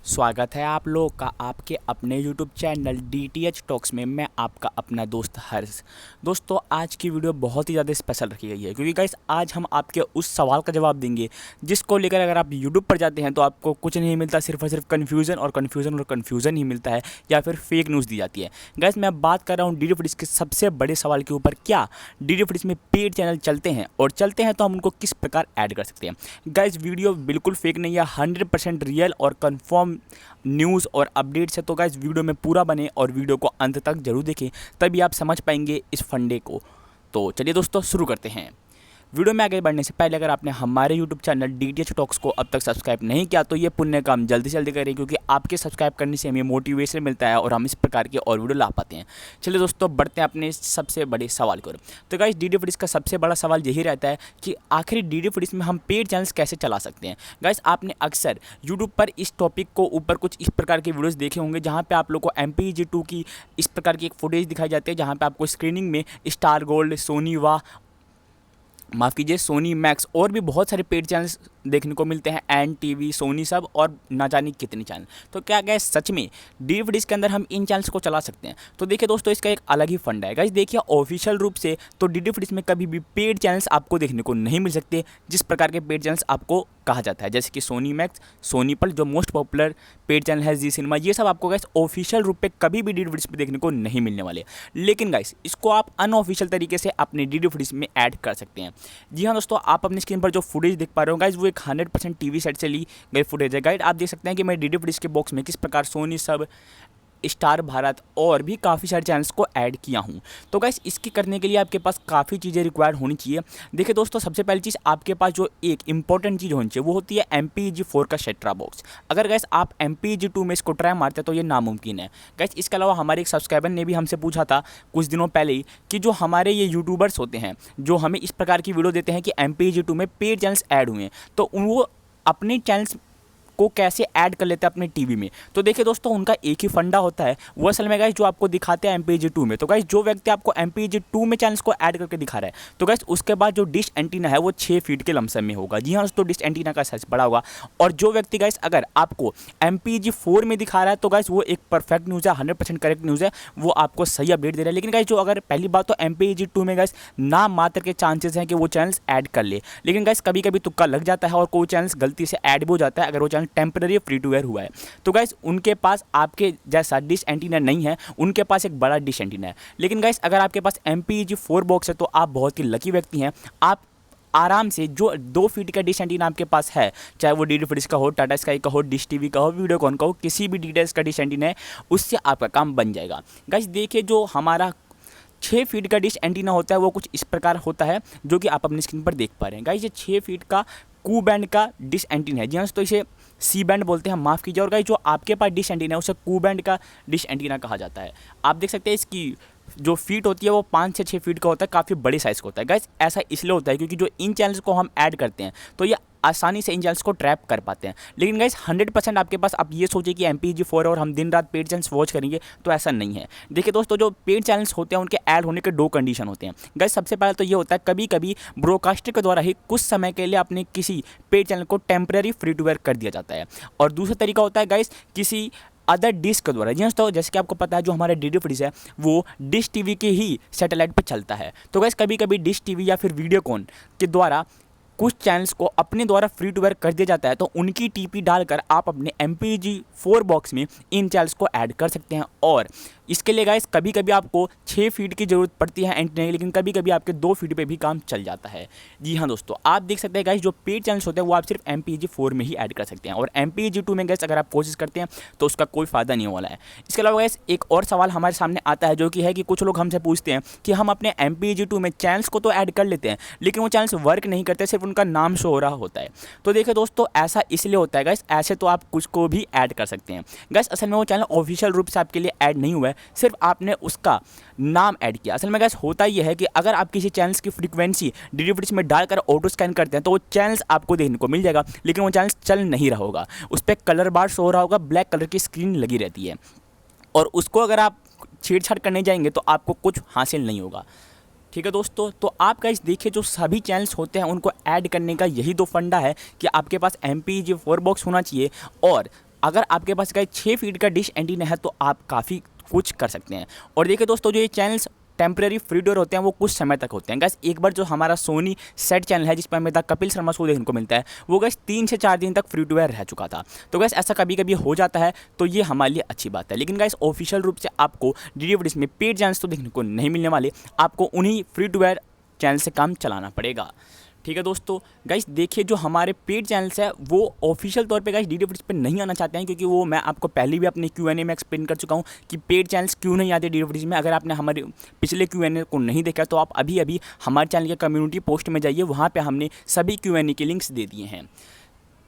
स्वागत है आप लोगों का आपके अपने YouTube चैनल DTH टॉक्स में। मैं आपका अपना दोस्त हर्ष। दोस्तों आज की वीडियो बहुत ही ज़्यादा स्पेशल रखी गई है क्योंकि गाइस आज हम आपके उस सवाल का जवाब देंगे जिसको लेकर अगर आप YouTube पर जाते हैं तो आपको कुछ नहीं मिलता, सिर्फ और सिर्फ कन्फ्यूज़न ही मिलता है या फिर फेक न्यूज़ दी जाती है। गाइस मैं बात कर रहा हूँ DD फुटेज के सबसे बड़े सवाल के ऊपर, क्या DD फुटेज में पेड चैनल चलते हैं और चलते हैं तो हम उनको किस प्रकार ऐड कर सकते हैं। गाइस वीडियो बिल्कुल फेक नहीं है, 100% रियल और कन्फर्म न्यूज़ और अपडेट्स है। तो गाइस वीडियो में पूरा बने और वीडियो को अंत तक जरूर देखें, तभी आप समझ पाएंगे इस फंडे को। तो चलिए दोस्तों शुरू करते हैं। वीडियो में आगे बढ़ने से पहले अगर आपने हमारे YouTube चैनल DTH टॉक्स को अब तक सब्सक्राइब नहीं किया तो ये पुण्य काम जल्दी से जल्दी करें, क्योंकि आपके सब्सक्राइब करने से हमें मोटिवेशन मिलता है और हम इस प्रकार के और वीडियो ला पाते हैं। चलिए दोस्तों बढ़ते हैं अपने सबसे बड़े सवाल की ओर। तो गाइस DD फुटेज का सबसे बड़ा सवाल यही रहता है कि आखिर DD फुटेज में हम पेड चैनल्स कैसे चला सकते हैं। गाइस आपने अक्सर यूट्यूब पर इस टॉपिक को ऊपर कुछ इस प्रकार के वीडियोज़ देखे होंगे जहाँ पर आप लोग को MPEG-2 की इस प्रकार की एक फुटेज दिखाई जाती है, जहाँ पर आपको स्क्रीनिंग में स्टार गोल्ड, सोनी मैक्स और भी बहुत सारे पेड चैनल्स देखने को मिलते हैं, एन टीवी, सोनी सब और ना जाने कितने चैनल। तो क्या गैस सच में DD फुटेज के अंदर हम इन चैनल्स को चला सकते हैं? तो देखिए दोस्तों इसका एक अलग ही फंड है। गाइस देखिए ऑफिशियल रूप से तो DD फुटेज में कभी भी पेड चैनल्स आपको देखने को नहीं मिल सकते, जिस प्रकार के पेड चैनल्स आपको कहा जाता है, जैसे कि सोनी मैक्स, सोनी पर जो मोस्ट पॉपुलर पेड चैनल है, जी सिनेमा, ये सब आपको गाइस ऑफिशियल रूप पे कभी भी DD फुटेज पे देखने को नहीं मिलने वाले। लेकिन गाइस इसको आप अनऑफिशियल तरीके से अपने DD फुटेज में ऐड कर सकते हैं। जी हाँ दोस्तों, आप अपनी स्क्रीन पर जो फुटेज देख पा रहे हो गाइस वो एक 100% टीवी सेट से ली गई फुटेज है। गाइड आप देख सकते हैं कि मैं DD फुटेज के बॉक्स में किस प्रकार सोनी सब, स्टार भारत और भी काफ़ी सारे चैनल्स को ऐड किया हूं। तो गाइस इसके करने के लिए आपके पास काफ़ी चीज़ें रिक्वायर्ड होनी चाहिए। देखिए दोस्तों सबसे पहली चीज़ आपके पास जो एक इंपॉर्टेंट चीज़ होनी चाहिए वो होती है MPEG-4 का सेट्रा बॉक्स। अगर गाइस आप MPEG-2 में इसको ट्राई मारते हैं तो ये नामुमकिन है। गाइस इसके अलावा हमारे एक सब्सक्राइबर ने भी हमसे पूछा था कुछ दिनों पहले ही कि जो हमारे ये यूट्यूबर्स होते हैं जो हमें इस प्रकार की वीडियो देते हैं कि MPEG-2 में पेड चैनल्स ऐड हुए हैं, तो वो अपने चैनल्स को कैसे ऐड कर लेते हैं अपने टीवी में। तो देखिए दोस्तों उनका एक ही फंडा होता है, वो असल में गाइस जो आपको दिखाते हैं MPEG-2 में। तो गाइस जो व्यक्ति आपको MPEG-2 में चैनल्स को ऐड करके दिखा रहा है, तो गाइस उसके बाद जो डिश एंटीना है वो 6 फीट के लमसम में होगा। जी हाँ दोस्तों, डिश एंटीना का साइज बड़ा होगा। और जो व्यक्ति गाइस अगर आपको MPEG-4 में दिखा रहा है तो गाइस वो एक परफेक्ट न्यूज़ है, 100% करेक्ट न्यूज़ है, वो आपको सही अपडेट दे रहा है। लेकिन गाइस जो अगर पहली बात तो MPEG-2 में गाइस नाम मात्र के चांसेस हैं कि वो चैनल्स ऐड कर ले, लेकिन गाइस कभी कभी तुक्का लग जाता है और कोई चैनल्स गलती से ऐड भी हो जाता है अगर वो channel temporary free to air हुआ है। तो गाइस उनके पास आपके जैसा डिश एंटीना नहीं है, उनके पास एक बड़ा डिश एंटीना है। लेकिन गाइस अगर आपके पास MPEG-4 बॉक्स है तो आप बहुत ही लकी व्यक्ति हैं। आप आराम से जो 2 फीट का डिश एंटीना आपके पास है, चाहे वो DD फुटेज का हो, टाटा स्काई का हो, डिश टीवी का हो, वीडियोकॉन का हो, किसी भी DTH का डिश एंटीना है, उससे आपका काम बन जाएगा। गाइस देखिए जो हमारा 6 फीट का डिश एंटीना होता है वो कुछ इस प्रकार होता है जो कि आप अपनी स्क्रीन पर देख पा रहे हैं। गाइस ये 6 फीट का कू बैंड का डिश एंटीना है। जी हाँ तो इसे सी बैंड बोलते हैं, माफ़ कीजिए। और गाइस जो आपके पास डिश एंटीना है उसे कू बैंड का डिश एंटीना कहा जाता है। आप देख सकते हैं इसकी जो फीट होती है वो 5 से 6 फीट का होता है, काफ़ी बड़े साइज़ का होता है। गाइस ऐसा इसलिए होता है क्योंकि जो इन चैनल्स को हम ऐड करते हैं तो ये आसानी से इन चैनल्स को ट्रैप कर पाते हैं। लेकिन गाइस 100% आपके पास, आप ये सोचिए कि MPEG-4 और हम दिन रात पेड चैनल्स वॉच करेंगे, तो ऐसा नहीं है। देखिए दोस्तों जो पेड चैनल्स होते हैं उनके ऐड होने के 2 कंडीशन होते हैं। गाइस सबसे पहले तो ये होता है कभी कभी ब्रॉडकास्टर के द्वारा ही कुछ समय के लिए अपने किसी पेड चैनल को टेम्पररी फ्री टू वेयर कर दिया जाता है। और दूसरा तरीका होता है गाइस किसी अदर डिश के द्वारा। जी तो जैसे कि आपको पता है जो हमारा DD फुटेज है वो डिश टीवी के ही सैटेलाइट पर चलता है। तो गाइस कभी कभी डिश टीवी या फिर वीडियोकॉन के द्वारा कुछ चैनल्स को अपने द्वारा फ्री टू वेयर कर दिया जाता है, तो उनकी TP डालकर आप अपने MPEG-4 बॉक्स में इन चैनल्स को ऐड कर सकते हैं। और इसके लिए गाइस कभी कभी आपको 6 फीट की ज़रूरत पड़ती है एंटीना, लेकिन कभी कभी आपके 2 फीट पे भी काम चल जाता है। जी हाँ दोस्तों, आप देख सकते हैं गाइस जो पेड चैनल्स होते हैं वो आप सिर्फ MPEG-4 में ही ऐड कर सकते हैं, और MPEG-2 में गाइस अगर आप कोशिश करते हैं तो उसका कोई फ़ायदा नहीं वाला है। इसके अलावा गाइस एक और सवाल हमारे सामने आता है जो कि है कि कुछ लोग हमसे पूछते हैं कि हम अपने MPEG-2 में चैनल्स को तो ऐड कर लेते हैं लेकिन वो चैनल्स वर्क नहीं करते, सिर्फ उनका नाम शो हो रहा होता है। तो देखिए दोस्तों ऐसा इसलिए होता है गाइस, ऐसे तो आप कुछ को भी ऐड कर सकते हैं। गाइस असल में वो चैनल ऑफिशियल रूप से आपके लिए ऐड नहीं हुआ है, सिर्फ आपने उसका नाम ऐड किया। असल में गाइस होता यह है कि अगर आप किसी चैनल्स की फ्रीक्वेंसी DD फुटेज में डालकर ऑटो स्कैन करते हैं तो वो चैनल्स आपको देखने को मिल जाएगा, लेकिन वो चैनल्स चल नहीं रहा होगा, उस पर कलर बार शो हो रहा होगा, ब्लैक कलर की स्क्रीन लगी रहती है, और उसको अगर आप छेड़छाड़ करने जाएंगे तो आपको कुछ हासिल नहीं होगा। ठीक है दोस्तों, तो आप गाइस देखिए जो सभी चैनल्स होते हैं उनको ऐड करने का यही 2 फंडा है कि आपके पास MPEG-4 बॉक्स होना चाहिए और अगर आपके पास गाइस 6 फीट का डिश एंटीना है तो आप काफ़ी कुछ कर सकते हैं। और देखिए दोस्तों, जो ये channels temporary free to air होते हैं वो कुछ समय तक होते हैं। गाइस एक बार जो हमारा सोनी सेट चैनल है जिस पर हमें द कपिल शर्मा शो देखने को मिलता है, वो गाइस 3 से 4 दिन तक फ्री टू एयर रह चुका था। तो गाइस ऐसा कभी कभी हो जाता है, तो ये हमारे लिए अच्छी बात है। लेकिन गाइस ऑफिशियल रूप से आपको डीडीडी में पेड चैनल्स तो देखने को नहीं मिलने वाले, आपको उन्हीं फ्री टू एयर चैनल से काम चलाना पड़ेगा। ठीक है दोस्तों, गाइस देखिए जो हमारे पेड चैनल्स है वो ऑफिशियल तौर पे गाइस डीडीडी पे नहीं आना चाहते हैं, क्योंकि वो मैं आपको पहले भी अपने Q&A में एक्सप्लेन कर चुका हूँ कि पेड चैनल्स क्यों नहीं आते डीडीडी में। अगर आपने हमारे पिछले Q&A को नहीं देखा तो आप अभी अभी हमारे चैनल के कम्युनिटी पोस्ट में जाइए, वहाँ पर हमने सभी Q&A के लिंक्स दे दिए हैं।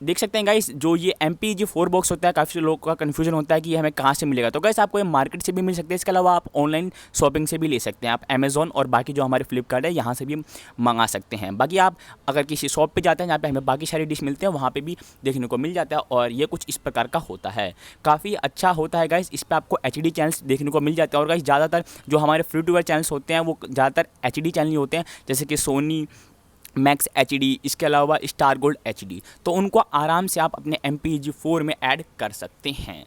देख सकते हैं गाइस, जो ये MPEG-4 बॉक्स होता है, काफ़ी लोगों का कन्फ्यूजन होता है कि ये हमें कहाँ से मिलेगा। तो गाइस आपको ये मार्केट से भी मिल सकते हैं, इसके अलावा आप ऑनलाइन शॉपिंग से भी ले सकते हैं। आप अमेज़ॉन और बाकी जो हमारे फ्लिपकार्ट है यहाँ से भी मंगा सकते हैं। बाकी आप अगर किसी शॉप पे जाते हैं जहाँ पे हमें बाकी सारी डिश मिलते हैं, वहाँ पे भी देखने को मिल जाता है। और ये कुछ इस प्रकार का होता है, काफ़ी अच्छा होता है गाइस। इस पर आपको HD चैनल्स देखने को मिल जाते हैं। और गाइस ज़्यादातर जो हमारे फ्री टू एयर चैनल्स होते हैं वो ज़्यादातर HD चैनल ही होते हैं, जैसे कि सोनी मैक्स HD, इसके अलावा स्टार गोल्ड HD। तो उनको आराम से आप अपने MPEG-4 में ऐड कर सकते हैं।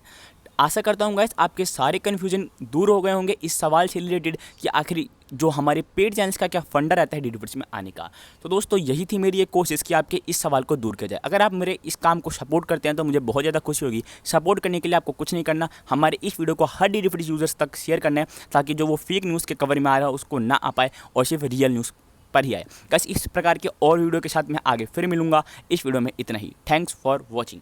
आशा करता हूँ गाइस आपके सारे कन्फ्यूजन दूर हो गए होंगे इस सवाल से रिलेटेड कि आखिर जो हमारे पेड चैनल्स का क्या फंडा रहता है डीडीडी में आने का। तो दोस्तों यही थी मेरी एक कोशिश कि आपके इस सवाल को दूर किया जाए। अगर आप मेरे इस काम को सपोर्ट करते हैं तो मुझे बहुत ज़्यादा खुशी होगी। सपोर्ट करने के लिए आपको कुछ नहीं करना, हमारे इस वीडियो को हर डीडीडी यूजर्स तक शेयर करना है, ताकि जो वो फेक न्यूज़ के कवर में आ रहा है उसको ना आ पाए और सिर्फ रियल न्यूज़ पर ही आए। बस इस प्रकार के और वीडियो के साथ मैं आगे फिर मिलूंगा। इस वीडियो में इतना ही। Thanks for watching.